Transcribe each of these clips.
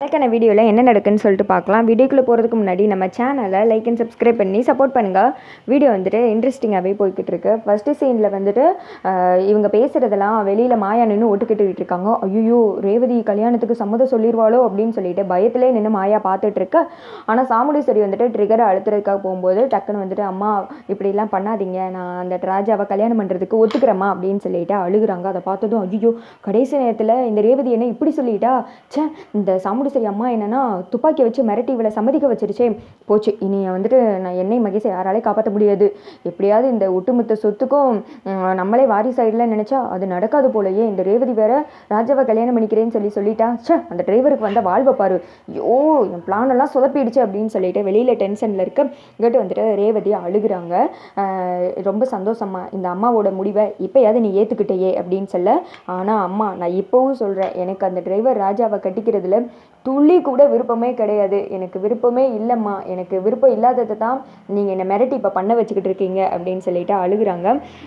நாளைக்கான வீடியோவில் என்ன நடக்குன்னு சொல்லிட்டு பார்க்கலாம். வீடியோக்குள்ளே போகிறதுக்கு முன்னாடி நம்ம சேனலை லைக் அண்ட் சப்ஸ்கிரைப் பண்ணி சப்போர்ட் பண்ணுங்கள். வீடியோ வந்துட்டு இன்ட்ரெஸ்டிங்காகவே போய்கிட்டு இருக்கு. ஃபஸ்ட்டு சீனில் வந்துட்டு இவங்க பேசுகிறதெல்லாம் வெளியில் மாயா நின்று ஒட்டுக்கிட்டுக்கிட்டு இருக்காங்க. ஐயோ, ரேவதி கல்யாணத்துக்கு சம்மதம் சொல்லிடுவாளோ அப்படின்னு சொல்லிட்டு பயத்திலே நின்று மாயா பார்த்துட்டு இருக்கு. ஆனால் சாமுண்டீஸ்வரி வந்துட்டு ட்ரிகரை அழுத்துறதுக்காக போகும்போது டக்குன்னு வந்துட்டு அம்மா இப்படிலாம் பண்ணாதீங்க, நான் அந்த ராஜாவை கல்யாணம் பண்ணுறதுக்கு ஒத்துக்கிறேம்மா அப்படின்னு சொல்லிட்டு அழுகுறாங்க. அதை பார்த்ததும் ஐயோ, கடைசி நேரத்தில் இந்த ரேவதி என்ன இப்படி சொல்லிட்டா, சே இந்த சாமுண்டீஸ்வரி அம்மா என்னன்னா துப்பாக்கி வச்சு மிரட்டி இவளை சம்மதிக்க வச்சிருச்சே, போச்சு, இனி வந்துட்டு நான் என்னை மகேஷை யாராலே காப்பாற்ற முடியாது, எப்படியாவது இந்த ஒட்டுமொத்த சொத்துக்கும் நம்மளே வாரிசாயிடல நினச்சா அது நடக்காது போலயே, இந்த ரேவதி வேற ராஜாவை கல்யாணம் பண்ணிக்கிறேன்னு சொல்லிட்டா, சே அந்த டிரைவருக்கு வந்த வாழ்வை பாரு, ஐயோ என் பிளான் எல்லாம் சொதப்பிடுச்சு அப்படின்னு சொல்லிட்டு வெளியில் டென்ஷனில் இருக்க இங்கிட்ட வந்துட்டு ரேவதி அழுகுறாங்க. ரொம்ப சந்தோஷமா இந்த அம்மாவோட முடிவை இப்போயாவது நீ ஏற்றுக்கிட்டேயே அப்படின்னு சொல்ல, ஆனால் அம்மா நான் இப்போவும் சொல்கிறேன், எனக்கு அந்த டிரைவர் ராஜாவை கட்டிக்கிறதுல துளி கூட விருப்பமே கிடையாது, எனக்கு விருப்பமே இல்லைம்மா, எனக்கு விருப்பம் இல்லாததை தான் நீங்கள் என்னை மிரட்டி இப்போ பண்ண வச்சுக்கிட்டு இருக்கீங்க அப்படின்னு சொல்லிட்டு அழுகுறாங்க.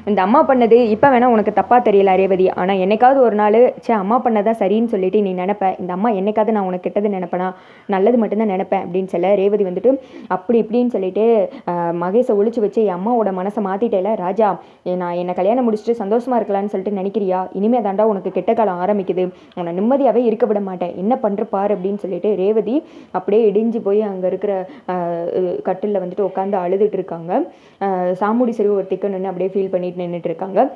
இந்த அம்மா பண்ணது இப்போ வேணால் உனக்கு தப்பாக தெரியல ரேவதி, ஆனால் என்னைக்காவது ஒரு நாள் சே அம்மா பண்ணதான் சரின்னு சொல்லிட்டு நீ நினைப்பேன், இந்த அம்மா என்னைக்காவது நான் உனக்கு கெட்டது நினைப்பேனா, நல்லது மட்டும்தான் நினைப்பேன் அப்படின்னு சொல்ல ரேவதி வந்துட்டு அப்படி இப்படின்னு சொல்லிட்டு மகேஷை ஒழிச்சு வச்சு என் அம்மாவோட மனசை மாற்றிட்டேல ராஜா, நான் என்னை கல்யாணம் முடிச்சுட்டு சந்தோஷமாக இருக்கலான்னு சொல்லிட்டு நினைக்கிறியா, இனிமே தாண்டா உனக்கு கெட்ட காலம் ஆரம்பிக்குது, உன்னை நிம்மதியாகவே இருக்க விட மாட்டேன், என்ன பண்ணுற பாரு அப்படின்னு சொல்லிட்டு ரேவதி அப்படியே இடிஞ்சு போய் அங்கே இருக்கிற கட்டிலில் வந்துட்டு உட்காந்து அழுதுட்டு இருக்காங்க. சாமுண்டீஸ்வரி ஒரு திக்கு நின்று அப்படியே ஃபீல் பண்ணிட்டு நின்றுட்டு இருக்காங்க.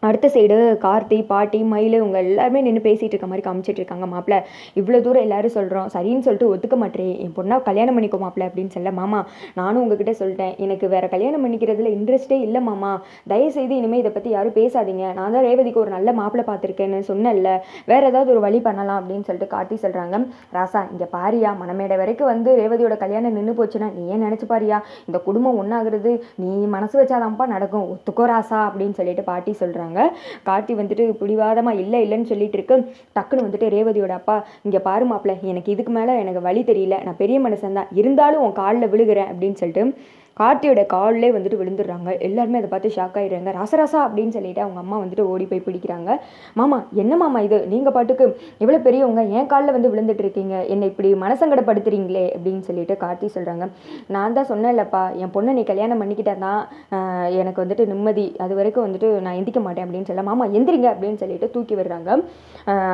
அடுத்த சைடு கார்த்தி பாட்டி மயில் இவங்க எல்லாருமே நின்று பேசிகிட்டு இருக்க மாதிரி காமிச்சிட்டு இருக்காங்க. மாப்பிள்ளை இவ்வளோ தூரம் எல்லாரும் சொல்கிறோம், சரின்னு சொல்லிட்டு ஒத்துக்க மாட்டேன், என் பொண்ணா கல்யாணம் பண்ணிக்கோ மாப்பிள்ளை அப்படின்னு சொல்ல, மாமா நானும் உங்ககிட்ட சொல்லிட்டேன், எனக்கு வேறு கல்யாணம் பண்ணிக்கிறதுல இன்ட்ரெஸ்ட்டே இல்லை மாமா, தயவுசெய்து இனிமேல் இதை பற்றி யாரும் பேசாதீங்க, நான் தான் ரேவதிக்கு ஒரு நல்ல மாப்பிள்ளை பார்த்துருக்கேன்னு சொன்னேன்ல, வேறு ஏதாவது ஒரு வழி பண்ணலாம் அப்படின்னு சொல்லிட்டு கார்த்தி சொல்கிறாங்க. ராசா இங்கே பாரியா, மனமேடை வரைக்கும் வந்து ரேவதியோட கல்யாணம் நின்று போச்சுன்னா நீ ஏன் நினச்சி பாரியா, இந்த குடும்பம் ஒன்றாகிறது நீ மனசு வச்சாதான்ப்பா நடக்கும், ஒத்துக்கோ ராசா அப்படின்னு சொல்லிட்டு பாட்டி சொல்கிறாங்க. கார்த்தி வந்துட்டு பிடிவாதமாக இல்லைன்னு சொல்லிட்டு இருக்கு. டக்குன்னு வந்துட்டு ரேவதியோட அப்பா இங்கே பாரு மாப்பிள்ளை, எனக்கு இதுக்கு மேலே எனக்கு வழி தெரியல, நான் பெரிய மனுஷன் தான், இருந்தாலும் உன் காலில் விழுகிறேன் அப்படின்னு சொல்லிட்டு கார்த்தியோட காலிலே வந்துட்டு விழுந்துடுறாங்க. எல்லாருமே அதை பார்த்து ஷாக் ஆகிடுறாங்க. ராசராசா அப்படின்னு சொல்லிட்டு அவங்க அம்மா வந்துட்டு ஓடி போய் பிடிக்கிறாங்க. மாமா என்ன மாமா இது, நீங்கள் பாட்டுக்கு இவ்வளோ பெரியவங்க என் காலில் வந்து விழுந்துட்டு இருக்கீங்க, என்னை இப்படி மனசங்கடப்படுத்துறீங்களே அப்படின்னு சொல்லிட்டு கார்த்தி சொல்கிறாங்க. நான் தான் சொன்னேன்லப்பா, என் பொண்ணை நீ கல்யாணம் பண்ணிக்கிட்டா தான் எனக்கு வந்துட்டு நிம்மதி, அது வரைக்கும் வந்துட்டு நான் எந்திக்க மாட்டேன் அப்படின்னு சொல்ல, மாமா எந்திரிங்க அப்படின்னு சொல்லிட்டு தூக்கி விடுறாங்க.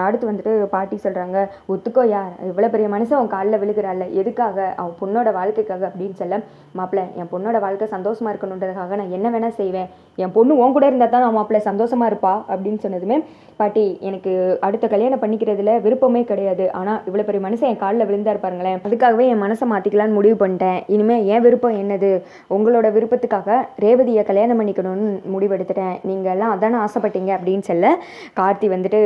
அடுத்து வந்துட்டு பாட்டி சொல்கிறாங்க, ஒத்துக்கோ யார் இவ்வளோ பெரிய மனுஷன் அவன் காலில் விழுகிறாள், எதுக்காக, அவன் பொண்ணோட வாழ்க்கைக்காக அப்படின்னு சொல்ல, மாப்பிள்ளை என் பொண்ணோட வாழ்க்கை சந்தோஷமாக இருக்கணுன்றதுக்காக நான் என்ன வேணால் செய்வேன், என் பொண்ணு உன் கூட இருந்தால் தான் மாப்பிள்ளை சந்தோஷமாக இருப்பா அப்படின்னு சொன்னதுமே, பாட்டி எனக்கு அடுத்த கல்யாணம் பண்ணிக்கிறதுல விருப்பமே கிடையாது, ஆனால் இவ்வளோ பெரிய மனுஷன் என் காலில் விழுந்தா இருப்பாருங்களேன், அதுக்காகவே என் மனசை மாற்றிக்கலான்னு முடிவு பண்ணிட்டேன், இனிமேல் என் விருப்பம் என்னது, உங்களோட விருப்பத்துக்காக ரேவதியை கல்யாணம் பண்ணிக்கணும்னு முடிவெடுத்துட்டேன், நீங்கள் எல்லாம் அதானே ஆசைப்பட்டீங்க அப்படின்னு சொல்ல, கார்த்தி வந்துட்டு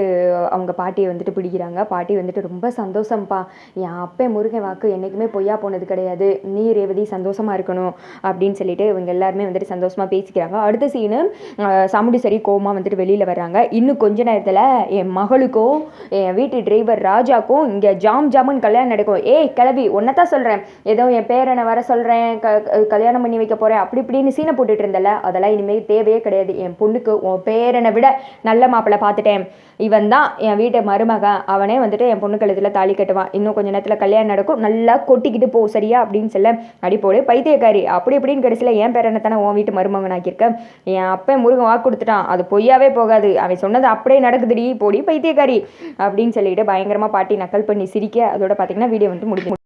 அவங்க பாட்டியை வந்துட்டு பிடிக்கிறாங்க. பாட்டி வந்துட்டு ரொம்ப சந்தோஷம்ப்பா, என் அப்பே முருகன் வாக்கு என்றைக்குமே பொய்யா போனது கிடையாது, நீ ரேவதி சந்தோஷமாக இருக்கணும் அப்படின்னு சொல்லிட்டு இவங்க எல்லாருமே வந்துட்டு சந்தோஷமாக பேசிக்கிறாங்க. அடுத்த சீனு சாமுண்டீஸ்வரி கோமா வந்துட்டு வெளியில் வர்றாங்க. இன்னும் கொஞ்ச நேரத்தில் என் மகளுக்கும் என் வீட்டு டிரைவர் ராஜாக்கும் இங்கே ஜாமுன்னு கல்யாணம் நடக்கும், ஏய் கிளவி ஒன்னதான் சொல்கிறேன், ஏதோ என் பேரனை வர சொல்கிறேன், கல்யாணம் பண்ணி வைக்க போகிறேன் அப்படி இப்படின்னு சீனை போட்டுட்டு இருந்தல, அதெல்லாம் இனிமேல் தேவையே கிடையாது, என் பொண்ணுக்கு உன் பேரனை விட நல்ல மாப்பிள்ளை பார்த்துட்டேன், இவன் தான் என் வீட்டை மருமகன், அவனே வந்துட்டு என் பொண்ணு கழுத்தில் தாலி கட்டுவான், இன்னும் கொஞ்சம் நேரத்தில் கல்யாணம் நடக்கும், நல்லா கொட்டிக்கிட்டு போ சரியா அப்படின்னு சொல்ல, அடிப்போடு பைத்தியக்காரி அப்படி இப்படின்னு கடைசியில் என் பேரனை தானே உன் வீட்டு மருமகன் ஆக்கியிருக்க, என் அப்பே முருகன் வாக்கு கொடுத்துட்டான், அது பொய்யாவே போகாது, அவன் சொன்னது அப்படியே நடக்குதுடி போடி பைத்தியக்காரி அப்படின்னு சொல்லிட்டு பயங்கரமாக பாட்டி நக்கல் பண்ணி சிரிக்க, அதோட பார்த்தீங்கன்னா வீடியோ வந்துட்டு முடிக்கும்.